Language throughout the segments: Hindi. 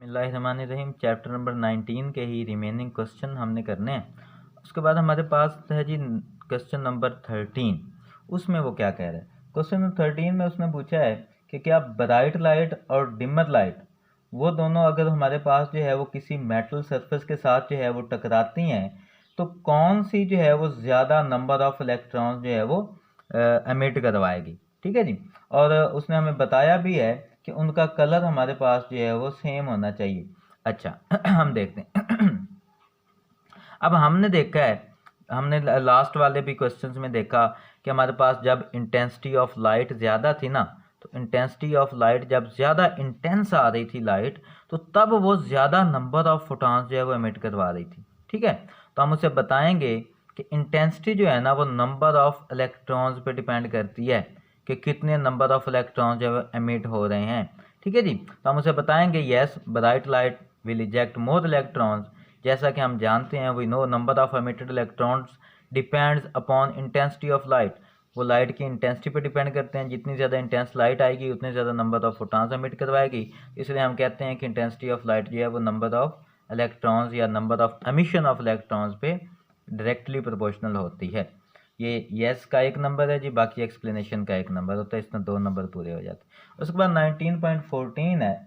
बिस्मिल्लाहिर्रहमानिर्रहीम। चैप्टर नंबर 19 के ही रिमेनिंग क्वेश्चन हमने करने हैं। उसके बाद हमारे पास है जी क्वेश्चन नंबर 13। उसमें वो क्या कह रहा है, क्वेश्चन नंबर 13 में उसने पूछा है कि क्या ब्राइट लाइट और डिमर लाइट वो दोनों अगर हमारे पास जो है वो किसी मेटल सरफेस के साथ जो है वो टकराती हैं तो कौन सी जो है वो ज़्यादा नंबर ऑफ इलेक्ट्रॉन्स जो है वो एमिट करवाएगी। ठीक है जी। और उसने हमें बताया भी है कि उनका कलर हमारे पास जो है वो सेम होना चाहिए। अच्छा हम देखते हैं। अब हमने देखा है, हमने लास्ट वाले भी क्वेश्चंस में देखा कि हमारे पास जब इंटेंसिटी ऑफ लाइट ज़्यादा थी ना, तो इंटेंसिटी ऑफ लाइट जब ज़्यादा इंटेंस आ रही थी लाइट, तो तब वो ज़्यादा नंबर ऑफ फोटॉन्स जो है वो एमिट करवा रही थी। ठीक है, तो हम उसे बताएंगे कि इंटेंसिटी जो है ना वो नंबर ऑफ इलेक्ट्रॉन्स पे डिपेंड करती है कि कितने नंबर ऑफ इलेक्ट्रॉन्स जो है एमिट हो रहे हैं। ठीक है जी। तो हम उसे बताएंगे yes bright light will eject more electrons. जैसा कि हम जानते हैं we know number of emitted electrons depends upon intensity of light. वो लाइट की इंटेंसिटी पे डिपेंड करते हैं, जितनी ज़्यादा इंटेंस लाइट आएगी उतने ज़्यादा नंबर ऑफ फोटॉन्स एमिट करवाएगी। इसलिए हम कहते हैं कि इंटेंसिटी ऑफ लाइट जो है वो नंबर ऑफ इलेक्ट्रॉन्स या number of emission of electrons पे डायरेक्टली प्रोपोर्शनल होती है। ये यस का एक नंबर है जी, बाकी एक्सप्लेनेशन का एक नंबर होता है, इसमें 2 नंबर पूरे हो जाते हैं। उसके बाद 19.14 है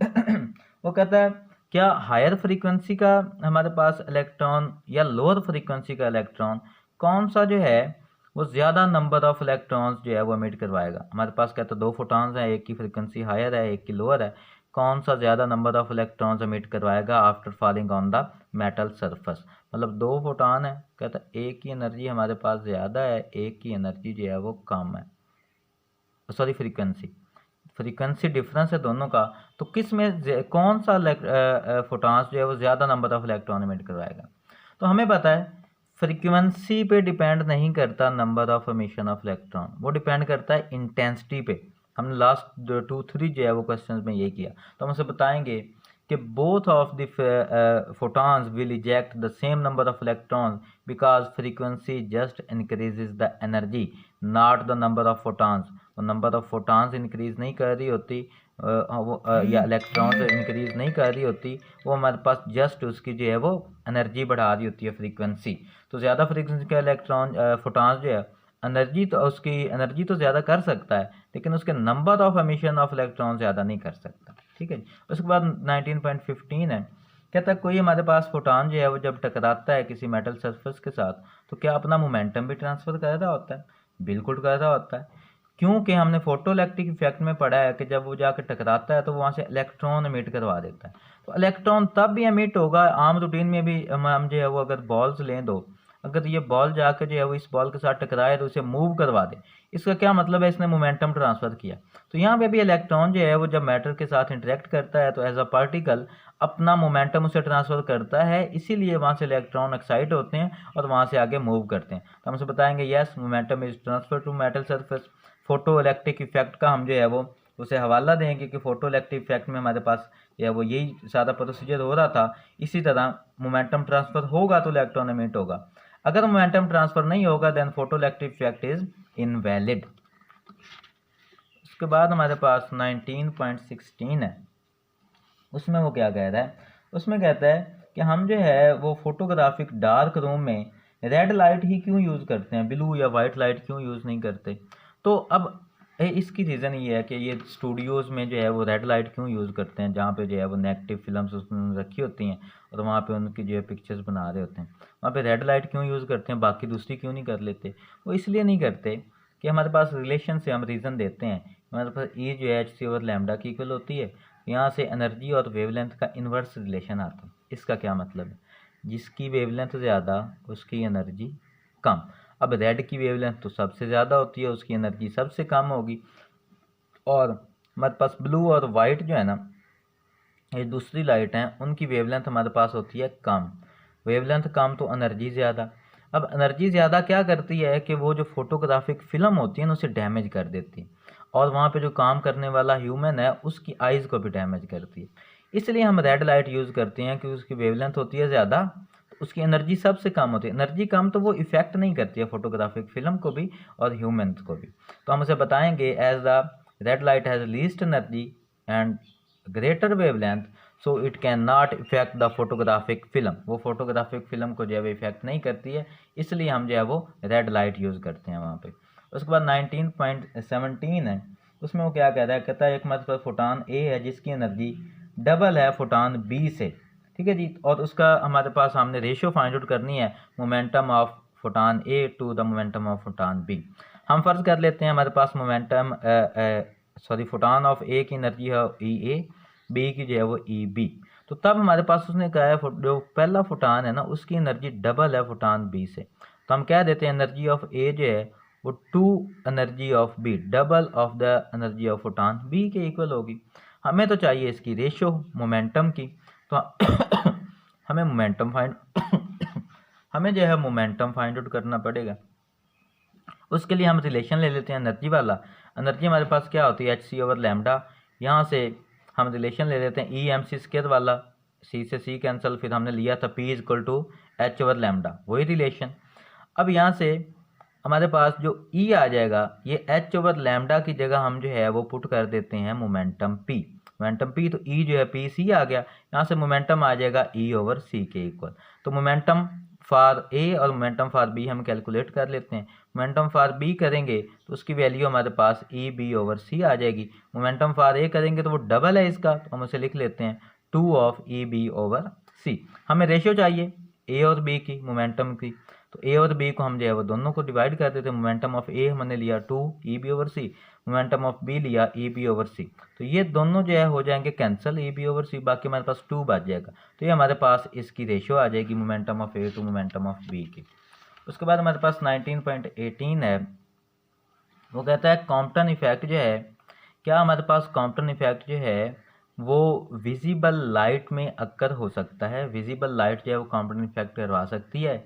वो कहता है क्या हायर फ्रीक्वेंसी का हमारे पास इलेक्ट्रॉन या लोअर फ्रीक्वेंसी का इलेक्ट्रॉन कौन सा जो है वो ज़्यादा नंबर ऑफ इलेक्ट्रॉन्स जो है वो एमिट करवाएगा। हमारे पास कहते हैं 2 फोटॉन्स हैं, एक की फ्रीक्वेंसी हायर है एक की लोअर है, कौन सा ज़्यादा नंबर ऑफ इलेक्ट्रॉन्स एमिट करवाएगा after falling on the metal surface. मतलब 2 फोटॉन है, कहता है एक की एनर्जी हमारे पास ज़्यादा है एक की एनर्जी जो है वो कम है, सॉरी फ्रीक्वेंसी डिफरेंस है दोनों का, तो किस में कौन सा फोटॉन्स जो है वो ज़्यादा नंबर ऑफ इलेक्ट्रॉन एमिट करवाएगा। तो हमें पता है फ्रीक्वेंसी पे डिपेंड नहीं करता number of emission of electron, वो डिपेंड करता है इंटेंसिटी पे। हमने लास्ट 2-3 जो है वो क्वेश्चन में ये किया। तो हम उसे बताएंगे कि both of the photons will eject the same number of electrons because frequency just increases the energy not the number of photons। वो नंबर ऑफ फोटॉन्स इंक्रीज नहीं कर रही होती या इलेक्ट्रॉन्स इंक्रीज नहीं कर रही होती, वो हमारे पास जस्ट उसकी जो है वो एनर्जी बढ़ा रही होती है फ्रीक्वेंसी। तो ज़्यादा फ्रीक्वेंसी का इलेक्ट्रॉन फोटॉन्स जो है एनर्जी तो उसकी एनर्जी तो ज़्यादा कर सकता है लेकिन उसके number of emission of electron ज़्यादा नहीं कर सकता। ठीक है। उसके बाद 19.15 है, कहता है कोई हमारे पास फोटॉन जो है वो जब टकराता है किसी मेटल सरफेस के साथ तो क्या अपना मोमेंटम भी ट्रांसफ़र कर रहा होता है। बिल्कुल कर रहा होता है, क्योंकि हमने फोटोइलेक्ट्रिक इफेक्ट में पढ़ा है कि जब वो जाकर टकराता है तो वहाँ से इलेक्ट्रॉन एमिट करवा देता है। तो इलेक्ट्रॉन तब भी एमिट होगा, आम रूटीन में भी हम जो है वो अगर बॉल्स लें दो, अगर ये बॉल जाकर जो है वो इस बॉल के साथ टकराए तो उसे मूव करवा दे, इसका क्या मतलब है, इसने मोमेंटम ट्रांसफ़र किया। तो यहाँ पे भी इलेक्ट्रॉन जो है वो जब मैटर के साथ इंटरेक्ट करता है तो एज अ पार्टिकल अपना मोमेंटम उसे ट्रांसफ़र करता है, इसीलिए वहाँ से इलेक्ट्रॉन एक्साइट होते हैं और वहाँ से आगे मूव करते हैं। तो हम उसे बताएंगे yes momentum is transfer to metal surface. Photo electric effect का हम जो है वो उसे हवाला देंगे कि फोटो इलेक्ट्रिक इफेक्ट में हमारे पास या वो यही सारा प्रोसीजर हो रहा था, इसी तरह मोमेंटम ट्रांसफ़र होगा तो इलेक्ट्रॉन एमिट होगा। अगर मोमेंटम ट्रांसफ़र नहीं होगा then photo electric effect is invalid. उसके बाद हमारे पास 19.16 है, उसमें वो क्या कह रहा है, उसमें कहता है कि हम जो है वो फोटोग्राफिक डार्क रूम में रेड लाइट ही क्यों यूज़ करते हैं, ब्लू या वाइट लाइट क्यों यूज़ नहीं करते। तो अब इसकी रीज़न ये है कि ये स्टूडियोज़ में जो है वो रेड लाइट क्यों यूज़ करते हैं, जहाँ पे जो है वो नेगेटिव फिल्म्स उसमें रखी होती हैं और वहाँ पे उनकी जो है पिक्चर्स बना रहे होते हैं, वहाँ पे रेड लाइट क्यों यूज़ करते हैं, बाकी दूसरी क्यों नहीं कर लेते। वो इसलिए नहीं करते कि हमारे पास रिलेशन से हम रीज़न देते हैं, हमारे पास ई जो है एच सी ओवर लैम्डा की इक्वल होती है, यहाँ से एनर्जी और वेवलेंथ का इन्वर्स रिलेशन आता है। इसका क्या मतलब है, जिसकी वेवलेंथ ज़्यादा उसकी एनर्जी कम। अब रेड की वेवलेंथ तो सबसे ज़्यादा होती है, उसकी एनर्जी सबसे कम होगी। और हमारे पास ब्लू और वाइट जो है ना, ये दूसरी लाइट हैं, उनकी वेवलेंथ हमारे पास होती है कम। वेवलेंथ कम तो एनर्जी ज़्यादा। अब एनर्जी ज़्यादा क्या करती है कि वो जो फोटोग्राफिक फ़िल्म होती है ना उसे डैमेज कर देती है और वहाँ पे जो काम करने वाला ह्यूमन है उसकी आइज़ को भी डैमेज करती है। इसलिए हम रेड लाइट यूज़ करते हैं कि उसकी वेवलेंथ होती है ज़्यादा, तो उसकी एनर्जी सबसे कम होती है। एनर्जी कम तो वो इफ़ेक्ट नहीं करती है फोटोग्राफिक फ़िल्म को भी और ह्यूमन को भी। तो हम उसे बताएंगे as the red light has least energy and greater wavelength, so it can not effect the photographic film, वो फोटोग्राफिक फिल्म को जो है इफेक्ट नहीं करती है, इसलिए हम जो है वो रेड लाइट यूज़ करते हैं वहाँ पे। उसके बाद 19.17 है, उसमें वो क्या कह रहा है, कहता है एक मतलब फोटान ए है जिसकी एनर्जी डबल है फोटान बी से, ठीक है जी, और उसका हमारे पास हमने रेशियो फाइंड आउट करनी है momentum of photon A to the momentum of photon B. हम फर्ज कर लेते हैं हमारे पास मोमेंटम फोटान ऑफ ए की एनर्जी है ई ए, बी की जो है वो ई बी, तो तब हमारे पास उसने कहा है जो पहला फोटान है ना उसकी एनर्जी डबल है फोटान बी से, तो हम कह देते हैं एनर्जी ऑफ ए जो है वो 2 energy of B, double of the energy of photon B के इक्वल होगी। हमें तो चाहिए इसकी रेशियो मोमेंटम की, तो हमें मोमेंटम फाइंड हमें जो है मोमेंटम फाइंड आउट करना पड़ेगा। उसके लिए हम रिलेशन ले लेते हैं एनर्जी वाला। एनर्जी हमारे पास क्या होती है एच सी ओवर लैम्डा, यहाँ से हम रिलेशन ले लेते हैं ई एम सी स्क्वायर वाला, सी से सी कैंसिल, फिर हमने लिया था P is equal to H over lambda, वही रिलेशन। अब यहाँ से हमारे पास जो ई आ जाएगा ये एच ओवर लैम्डा की जगह हम जो है वो पुट कर देते हैं मोमेंटम पी, मोमेंटम पी, तो ई जो है पी सी आ गया, यहाँ से मोमेंटम आ जाएगा ई ओवर सी के इक्वल। तो मोमेंटम फॉर ए और मोमेंटम फॉर बी हम कैलकुलेट कर लेते हैं। मोमेंटम फॉर बी करेंगे तो उसकी वैल्यू हमारे पास ई बी ओवर सी आ जाएगी। मोमेंटम फॉर ए करेंगे तो वो डबल है इसका, तो हम उसे लिख लेते हैं 2 ऑफ ई बी ओवर सी। हमें रेशियो चाहिए ए और बी की मोमेंटम की, तो ए और बी को हम जो है वो दोनों को डिवाइड कर देते हैं। मोमेंटम ऑफ ए हमने लिया 2 E B over C, momentum of B लिया ई बी ओवर सी, तो ये दोनों जो है हो जाएंगे कैंसिल, ई बी ओवर सी, बाकी हमारे पास 2 बच जाएगा, तो ये हमारे पास इसकी रेशियो आ जाएगी momentum of A to momentum of B की। उसके बाद हमारे पास 19.18 है, वो कहता है कॉम्पटन इफेक्ट जो है, क्या हमारे पास कॉम्पटन इफेक्ट जो है वो विजिबल लाइट में अक्कर हो सकता है, विजिबल लाइट जो है वो कॉम्पटन इफेक्ट करवा सकती है,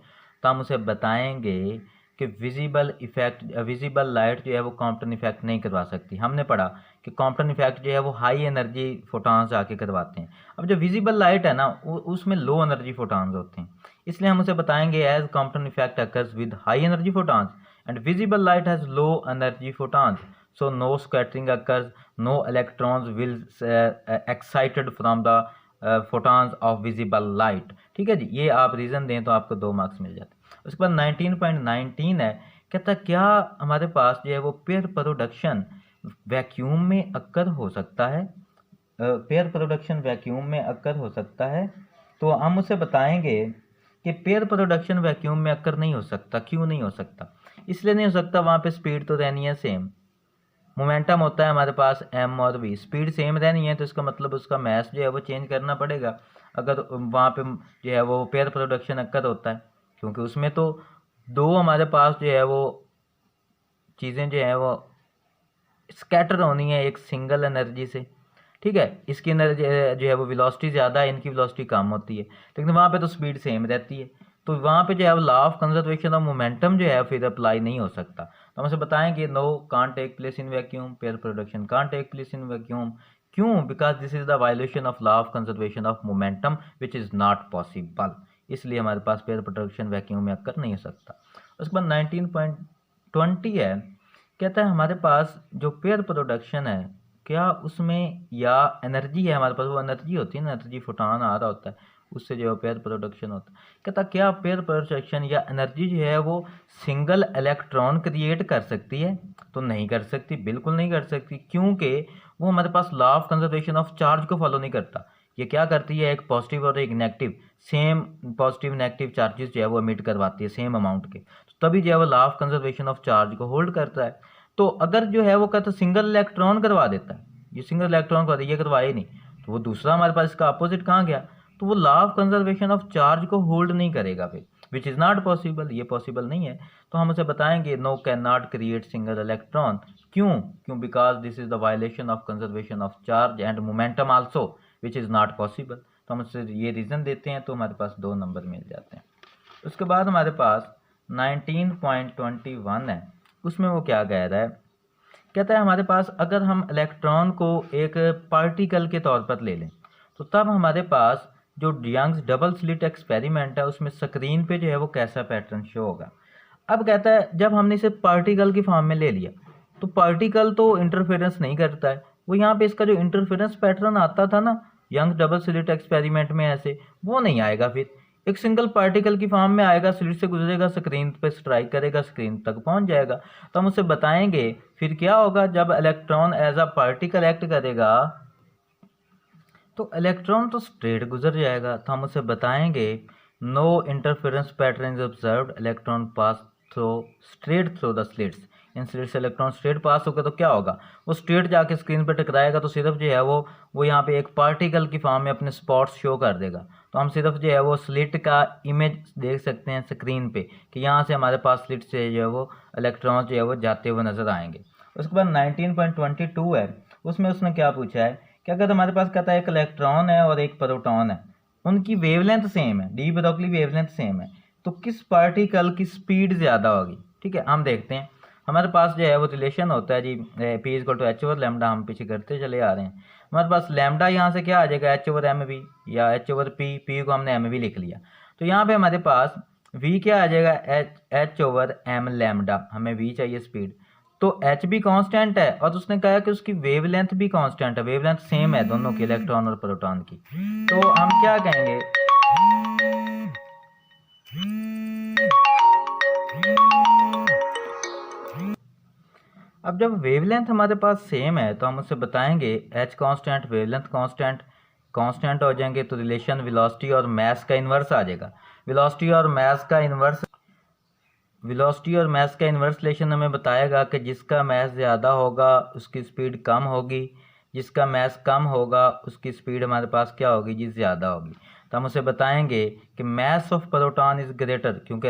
तो हम उसे बताएंगे कि विजिबल लाइट जो है वो कॉम्पटन इफेक्ट नहीं करवा सकती। हमने पढ़ा कि कॉम्पटन इफेक्ट जो है वो हाई एनर्जी फोटॉन्स आके करवाते हैं। अब जो विजिबल लाइट है ना उसमें लो एनर्जी फोटॉन्स होते हैं, इसलिए हम उसे बताएंगे as Compton effect occurs with high energy photons and visible light has low energy photons, so no scattering occurs, no electrons will excited from the photons of visible light। ठीक है जी, ये आप रीज़न दें तो आपको 2 मार्क्स मिल जाते हैं। उसके बाद 19.19 है, कहता क्या हमारे पास जो है वो पेयर प्रोडक्शन वैक्यूम में अक्कर हो सकता है, पेयर प्रोडक्शन वैक्यूम में अक्कर हो सकता है, तो हम उसे बताएंगे कि पेयर प्रोडक्शन वैक्यूम में अक्कर नहीं हो सकता। क्यों नहीं हो सकता? इसलिए नहीं हो सकता, वहाँ पे स्पीड तो रहनी है सेम, मोमेंटम होता है हमारे पास m और v, स्पीड सेम रहनी है, तो इसका मतलब उसका मैस जो है वो चेंज करना पड़ेगा अगर वहाँ पे जो है वो पेयर प्रोडक्शन अक्कर होता है, क्योंकि उसमें तो 2 हमारे पास जो है वो चीज़ें जो है वो स्कैटर होनी है एक सिंगल एनर्जी से। ठीक है, इसकी एनर्जी जो है वो वेलोसिटी ज़्यादा है, इनकी वेलोसिटी कम होती है, लेकिन वहाँ पे तो स्पीड सेम रहती है, तो वहाँ पे जो है law of conservation of momentum जो है फिर अप्लाई नहीं हो सकता। तो हम उसे बताएंगे no can't take place in vacuum, pair production can't take place in vacuum. क्यों? Because this is the violation of law of conservation of momentum which is not possible, इसलिए हमारे पास पेयर प्रोडक्शन वैक्यूम में अक्कर नहीं हो सकता। उसके बाद 19.20 है, कहता है हमारे पास जो पेयर प्रोडक्शन है क्या उसमें या एनर्जी है, हमारे पास वो एनर्जी होती है ना, एनर्जी फोटॉन आ रहा होता है, उससे जो है पेयर प्रोडक्शन होता है। कहता क्या पेयर प्रोडक्शन या एनर्जी जो है वो सिंगल इलेक्ट्रॉन क्रिएट कर सकती है? तो नहीं कर सकती, बिल्कुल नहीं कर सकती, क्योंकि वो हमारे पास law of conservation of charge को फॉलो नहीं करता। ये क्या करती है, एक पॉजिटिव और एक negative, same positive negative charges जो है वो एमिट करवाती है सेम अमाउंट के, तो तभी जो है वो law of conservation of charge को होल्ड करता है। तो अगर जो है वो कहता है सिंगल इलेक्ट्रॉन करवा देता है, ये सिंगल इलेक्ट्रॉन करवा ये करवाए नहीं, तो वो दूसरा हमारे पास इसका अपोजिट कहाँ गया, तो वो law of conservation of charge को होल्ड नहीं करेगा फिर, विच इज़ नॉट पॉसिबल, ये पॉसिबल नहीं है। तो हम उसे बताएंगे no can not create single electron. क्यों? Because this is the violation of conservation of charge and momentum also which is not possible. तो हम उससे ये रीज़न देते हैं, तो हमारे पास 2 नंबर मिल जाते हैं। उसके बाद हमारे पास 19.21 है, उसमें वो क्या कह रहा है, कहता है हमारे पास अगर हम इलेक्ट्रॉन को एक पार्टिकल के तौर पर ले लें, तो तब हमारे पास जो यंग्स डबल स्लिट एक्सपेरिमेंट है उसमें स्क्रीन पे जो है वो कैसा पैटर्न शो होगा। अब कहता है जब हमने इसे पार्टिकल की फॉर्म में ले लिया, तो पार्टिकल तो इंटरफेरेंस नहीं करता है, वो यहाँ पे इसका जो इंटरफेरेंस पैटर्न आता था ना, यंग डबल स्लिट एक्सपेरिमेंट में ऐसे वो नहीं आएगा, फिर एक सिंगल पार्टिकल की फॉर्म में आएगा, स्लिट से गुजरेगा, स्क्रीन पे स्ट्राइक करेगा, स्क्रीन तक पहुंच जाएगा। तो हम उसे बताएंगे फिर क्या होगा, जब electron as a particle act करेगा तो इलेक्ट्रॉन तो स्ट्रेट गुजर जाएगा। तो हम उसे बताएंगे no interference pattern is observed, electron pass through straight through the slits. इन स्लिट से इलेक्ट्रॉन स्ट्रेट पास होगा तो क्या होगा, वो स्ट्रेट जाके स्क्रीन पर टकराएगा, तो सिर्फ जो है वो यहाँ पे एक पार्टिकल की फॉर्म में अपने स्पॉट्स शो कर देगा। तो हम सिर्फ जो है वो स्लिट का इमेज देख सकते हैं स्क्रीन पे कि यहाँ से हमारे पास स्लिट से जो है वो इलेक्ट्रॉन जो है वो जाते हुए नजर आएंगे। उसके बाद 19.22 है, उसमें उसने क्या पूछा है, क्या कहता है हमारे पास, कहता है एक इलेक्ट्रॉन है और एक प्रोटॉन है, उनकी वेवलेंथ सेम है, डी ब्रोगली वेवलेंथ सेम है, तो किस पार्टिकल की स्पीड ज़्यादा होगी। ठीक है, हम देखते हैं हमारे पास जो है वो रिलेशन होता है जी, P is equal to H over lambda, हम पीछे करते चले आ रहे हैं। हमारे पास लैम्डा यहाँ से क्या आ जाएगा, एच ओवर एम वी, या एच ओवर पी, पी को हमने एम वी लिख लिया, तो यहाँ पे हमारे पास वी क्या आ जाएगा, एच ओवर एम लैम्डा, हमें वी चाहिए स्पीड। तो एच भी कांस्टेंट है और उसने कहा कि उसकी वेवलेंथ भी कांस्टेंट है, वेवलेंथ सेम है दोनों की, इलेक्ट्रॉन और प्रोटॉन की। तो हम क्या कहेंगे, अब जब वेवलेंथ हमारे पास सेम है तो हम उससे बताएंगे H constant wavelength constant, constant हो जाएंगे तो रिलेशन वेलोसिटी और मास का इन्वर्स आ जाएगा। वेलोसिटी और मास का इन्वर्स, वेलोसिटी और मास का इन्वर्स रिलेशन हमें बताएगा कि जिसका मास ज़्यादा होगा उसकी स्पीड कम होगी, जिसका मास कम होगा उसकी स्पीड हमारे पास क्या होगी जी, ज़्यादा होगी। तो हम उसे बताएंगे कि mass of proton is greater, क्योंकि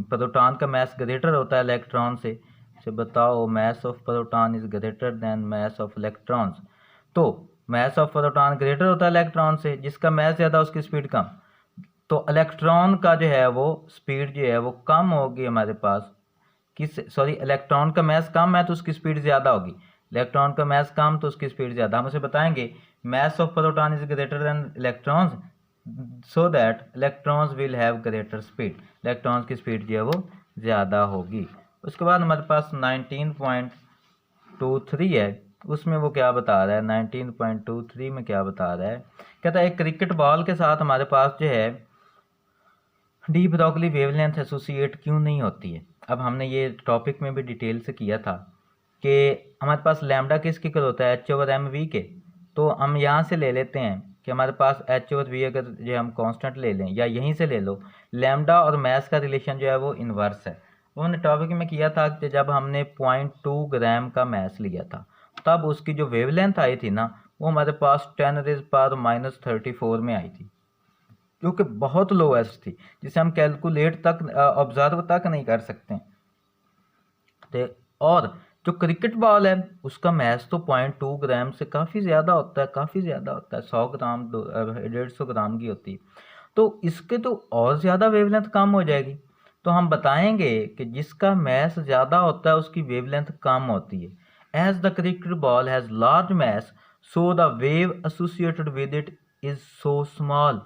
प्रोटॉन का मास ग्रेटर होता है इलेक्ट्रॉन से बताओ mass of proton is greater then mass of electrons. तो मास ऑफ प्रोटॉन ग्रेटर होता है इलेक्ट्रॉन से, जिसका मास ज़्यादा उसकी स्पीड कम, तो इलेक्ट्रॉन का जो है वो स्पीड जो है वो कम होगी हमारे पास, किस सॉरी इलेक्ट्रॉन का मास कम है तो उसकी स्पीड ज़्यादा होगी, इलेक्ट्रॉन का मास कम तो उसकी स्पीड ज़्यादा। हम उसे बताएंगे mass of proton is greater than electrons so that electrons will have greater speed, electrons की स्पीड जो है वो ज़्यादा होगी। उसके बाद हमारे पास 19.23 है, उसमें वो क्या बता रहा है, 19.23 में क्या बता रहा है, कहता है एक क्रिकेट बॉल के साथ हमारे पास जो है डी ब्रोगली वेवलेंथ एसोसिएट क्यों नहीं होती है। अब हमने ये टॉपिक में भी डिटेल से किया था कि हमारे पास लैम्डा किसके इक्वल होता है, एच ओवर एम वी के। तो हम यहाँ से ले लेते हैं कि हमारे पास एच ओवर वी अगर जो हम कांस्टेंट ले लें या यहीं से ले लो, लैम्डा और मास का रिलेशन जो है वो इन्वर्स है। वो हमने टॉपिक में किया था कि जब हमने 0.2 ग्राम का मास लिया था तब उसकी जो वेवलेंथ आई थी ना वो हमारे पास 10⁻⁻34 में आई थी, जो कि बहुत लोएस्ट थी, जिसे हम कैलकुलेट तक ऑब्जर्व तक नहीं कर सकते। तो और जो क्रिकेट बॉल है उसका मास तो 0.2 ग्राम से काफ़ी ज़्यादा होता है, काफ़ी ज़्यादा होता है, 100 ग्राम 150 ग्राम की होती है, तो इसके तो और ज़्यादा वेवलेंथ कम हो जाएगी। तो हम बताएंगे कि जिसका मास ज़्यादा होता है उसकी वेवलेंथ कम होती है। As the cricket ball has large mass so the wave associated with it is so small,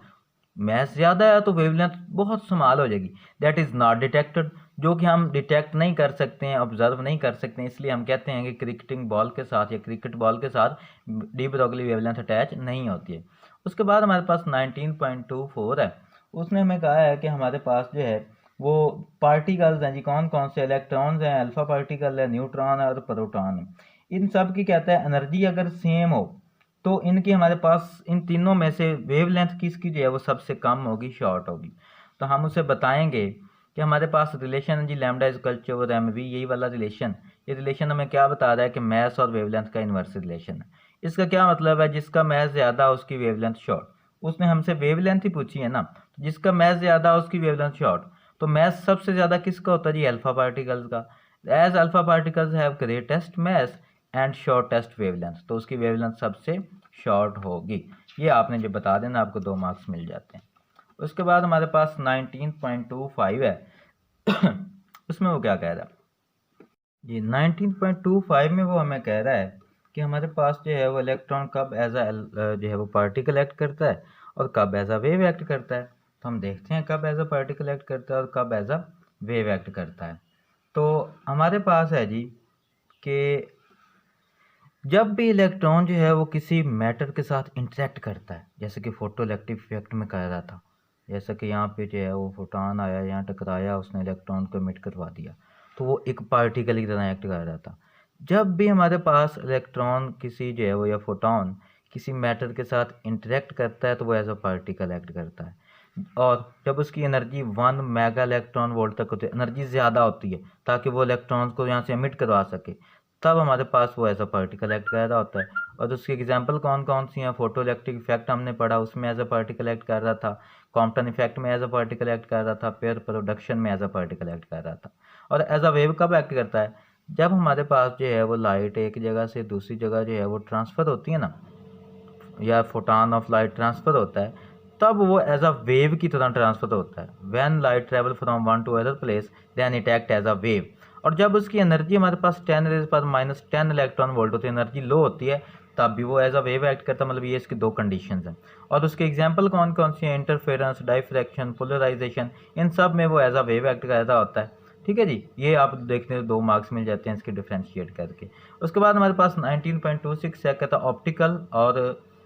mass ज़्यादा है तो वेवलेंथ बहुत स्मॉल हो जाएगी, दैट इज़ नॉट डिटेक्टेड, जो कि हम डिटेक्ट नहीं कर सकते हैं, ऑब्जर्व नहीं कर सकते हैं, इसलिए हम कहते हैं कि क्रिकेटिंग बॉल के साथ या क्रिकेट बॉल के साथ डी ब्रोगली वेवलेंथ अटैच नहीं होती है। उसके बाद हमारे पास 19.24 है, उसने हमें कहा है कि हमारे पास जो है वो पार्टिकल्स हैं जी, कौन कौन से, इलेक्ट्रॉन्स हैं, अल्फा पार्टिकल है, न्यूट्रॉन है और प्रोटॉन है। इन सब की कहता है एनर्जी अगर सेम हो तो इनकी हमारे पास इन तीनों में से वेवलेंथ किसकी जो है वो सबसे कम होगी, शॉर्ट होगी। तो हम उसे बताएंगे कि हमारे पास रिलेशन है जी lambda is equal to over M V, यही वाला रिलेशन, ये रिलेशन हमें क्या बता रहा है कि मास और वेवलेंथ का इन्वर्स रिलेशन है। इसका क्या मतलब है, जिसका मास ज़्यादा उसकी वेवलेंथ शॉर्ट, उसने हमसे वेवलेंथ ही पूछी है ना, तो जिसका मास ज़्यादा उसकी वेवलेंथ शॉर्ट, तो मास सबसे ज़्यादा किसका होता है जी, अल्फा पार्टिकल्स का। As alpha particles have greatest mass and shortest wavelength, तो उसकी वेवलेंथ सबसे शॉर्ट होगी। ये आपने जो बता देना आपको 2 मार्क्स मिल जाते हैं। उसके बाद हमारे पास 19.25 है उसमें वो क्या कह रहा है जी, 19.25 में वो हमें कह रहा है कि हमारे पास जो है वो इलेक्ट्रॉन कब एज अ जो है वो पार्टिकल एक्ट करता है और कब एज अ वेव एक्ट करता है। तो हम देखते हैं कब एज अ पार्टिकल एक्ट करता है और कब एज अ वेव एक्ट करता है। तो हमारे पास है जी कि जब भी इलेक्ट्रॉन जो है वो किसी मैटर के साथ इंटरेक्ट करता है, जैसे कि फोटोइलेक्ट्रिक इफेक्ट में कहा रहा था, जैसा कि यहाँ पे जो है वो फोटॉन आया, यहाँ टकराया, उसने इलेक्ट्रॉन को एमिट करवा दिया, तो वो एक पार्टिकल की तरह एक्ट कर रहा था। जब भी हमारे पास इलेक्ट्रॉन किसी जो है वो या फोटॉन किसी मैटर के साथ इंटरेक्ट करता है तो वो एज अ पार्टिकल एक्ट करता है। और जब उसकी एनर्जी 1 मेगा इलेक्ट्रॉन वोल्ट तक होती है, एनर्जी ज़्यादा होती है ताकि वो इलेक्ट्रॉन्स को यहाँ से एमिट करवा सके, तब हमारे पास वो एज अ पार्टिकल एक्ट कर रहा होता है। और उसकी एग्जांपल कौन कौन सी हैं? फोटो इलेक्ट्रिक इफेक्ट हमने पढ़ा, उसमें एज अ पार्टिकल एक्ट कर रहा था। कॉम्पटन इफेक्ट में एज अ पार्टिकल एक्ट कर रहा था। पेयर प्रोडक्शन में एज अ पार्टिकल एक्ट कर रहा था। और एज अ वेव कब एक्ट करता है? जब हमारे पास जो है वो लाइट एक जगह से दूसरी जगह जो है वो ट्रांसफ़र होती है ना, या फोटॉन ऑफ लाइट ट्रांसफ़र होता है, तब वो एज अ वेव की तरह ट्रांसफ़र होता है। When light travel from one to other place then it act as a wave. और जब उसकी एनर्जी हमारे पास 10⁻⁻10 इलेक्ट्रॉन वोल्ट होती है, एनर्जी लो होती है, तब भी वो एज अ वेव एक्ट करता है। मतलब ये इसकी दो कंडीशंस हैं। और उसके एग्जांपल कौन कौन सी हैं? इंटरफेरेंस, डाइफ्रैक्शन, पोलराइजेशन, इन सब में वो एज अ वेव एक्ट कर रहा होता है। ठीक है जी, ये आप देखते हैं 2 मार्क्स मिल जाते हैं इसके डिफ्रेंशिएट करके। उसके बाद हमारे पास 19.26 है, कहता है ऑप्टिकल और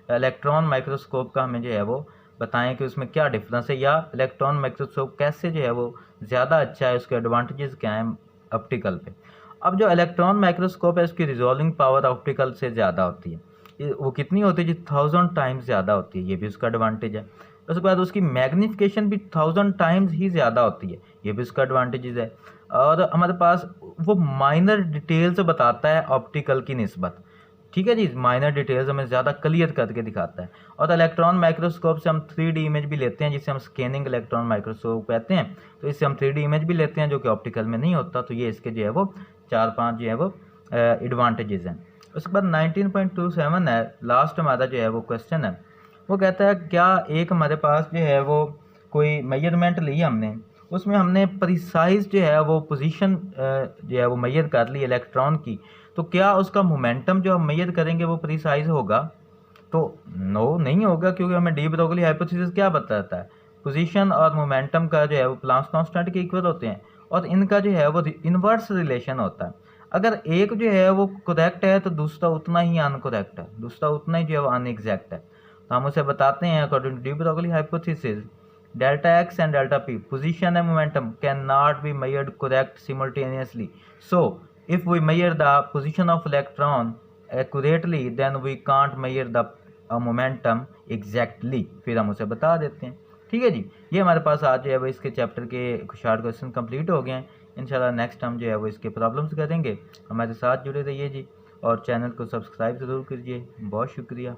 इलेक्ट्रॉन माइक्रोस्कोप का हमें जो है वो बताएं कि उसमें क्या डिफरेंस है, या इलेक्ट्रॉन माइक्रोस्कोप कैसे जो है वो ज़्यादा अच्छा है, उसके एडवांटेजेस क्या हैं ऑप्टिकल पे। अब जो इलेक्ट्रॉन माइक्रोस्कोप है उसकी रिजॉल्विंग पावर ऑप्टिकल से ज़्यादा होती है। वो कितनी होती है जी? 1000 टाइम्स ज़्यादा होती है, ये भी उसका एडवांटेज है। उसके बाद उसकी मैग्नीफिकेशन भी 1000 टाइम्स ही ज़्यादा होती है, ये भी उसका एडवांटेजेस है। और हमारे पास वो माइनर डिटेल्स बताता है ऑप्टिकल की निस्बत। ठीक है जी, माइनर डिटेल्स हमें ज़्यादा क्लियर करके दिखाता है। और इलेक्ट्रॉन माइक्रोस्कोप से हम 3D इमेज भी लेते हैं, जिसे हम स्कैनिंग इलेक्ट्रॉन माइक्रोस्कोप कहते हैं। तो इससे हम 3D इमेज भी लेते हैं जो कि ऑप्टिकल में नहीं होता। तो ये इसके जो है वो 4-5 जो है वो एडवांटेजेस हैं। उसके बाद 19.27 है, लास्ट हमारा जो है वो क्वेश्चन है। वो कहता है क्या एक हमारे पास जो है वो कोई मेजरमेंट ली हमने, उसमें हमने प्रिसाइज जो है वो पोजीशन जो है वो मेजर कर ली इलेक्ट्रॉन की, तो क्या उसका मोमेंटम जो हम मेजर करेंगे वो प्रिसाइज होगा? तो नो, नहीं होगा, क्योंकि हमें डी ब्रोगली हाइपोथेसिस क्या बताता है? पोजीशन और मोमेंटम का जो है वो प्लांक्स कांस्टेंट के इक्वल होते हैं, और इनका जो है वो इनवर्स रिलेशन होता है। अगर एक जो है वो करेक्ट है तो दूसरा उतना ही अनकरेक्ट है, दूसरा उतना ही जो है वो अनएग्जैक्ट है। तो हम उसे बताते हैं according to de Broglie hypothesis, delta X and delta P, position and momentum can not be measured correct simultaneously. So if we measure the position of electron accurately then we can't measure the momentum exactly। फिर हम उसे बता देते हैं। ठीक है जी, ये हमारे पास आज जो है वो इसके चैप्टर के शॉर्ट क्वेश्चन कंप्लीट हो गए हैं। इंशाल्लाह नेक्स्ट हम जो है वो इसके प्रॉब्लम्स करेंगे। हमारे साथ जुड़े रहिए जी, और चैनल को सब्सक्राइब ज़रूर कीजिए। बहुत शुक्रिया।